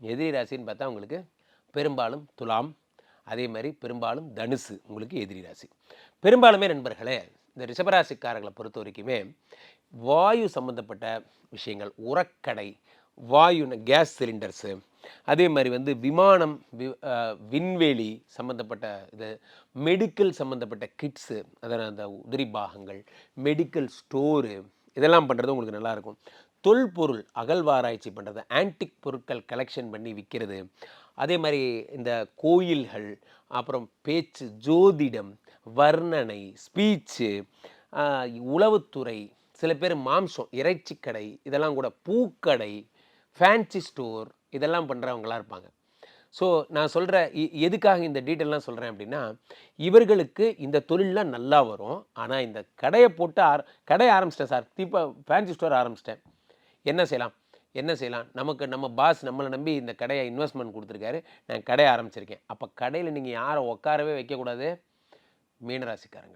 எதிரி ராசின்னு பார்த்தா உங்களுக்கு பெரும்பாலும் துலாம், அதே மாதிரி பெரும்பாலும் தனுசு உங்களுக்கு எதிரி ராசி. பெரும்பாலுமே நண்பர்களே, இந்த ரிஷபராசிக்காரர்களை பொறுத்த வரைக்குமே வாயு சம்மந்தப்பட்ட விஷயங்கள், உரக்கடை, கேஸ் சிலிண்டர்ஸு, அதே மாதிரி விமானம், விண்வெளி சம்மந்தப்பட்ட இது, மெடிக்கல் சம்மந்தப்பட்ட கிட்ஸு, அதான் அந்த உதிரி பாகங்கள், மெடிக்கல் ஸ்டோரு, இதெல்லாம் பண்ணுறது உங்களுக்கு நல்லாயிருக்கும். தொல்பொருள் அகழ்வாராய்ச்சி பண்ணுறது, ஆன்டிக் பொருட்கள் கலெக்ஷன் பண்ணி விற்கிறது, அதே மாதிரி இந்த கோயில்கள், அப்புறம் பேச்சு, ஜோதிடம், வர்ணனை, ஸ்பீச்சு, உளவுத்துறை, சில பேர் மாம்சம், இறைச்சி கடை, இதெல்லாம் கூட பூக்கடை, ஃபேன்சி ஸ்டோர், இதெல்லாம் பண்ணுறவங்களாம் இருப்பாங்க. ஸோ நான் சொல்கிற எதுக்காக இந்த டீட்டெயிலாம் சொல்கிறேன் அப்படின்னா, இவர்களுக்கு இந்த தொழிலெலாம் நல்லா வரும். ஆனால் இந்த கடையை போட்டு கடை ஆரம்பிச்சிட்டேன் சார், இப்போ ஃபேன்சி ஸ்டோர் ஆரம்பிச்சிட்டேன், என்ன செய்யலாம் என்ன செய்யலாம்? நம்ம பாஸ் நம்மளை நம்பி இந்த கடையை இன்வெஸ்ட்மெண்ட் கொடுத்துருக்காரு, நான் கடையை ஆரம்பிச்சிருக்கேன். அப்போ கடையில் நீங்கள் யாரை உட்காரவே வைக்கக்கூடாது? மீனராசிக்காரங்க.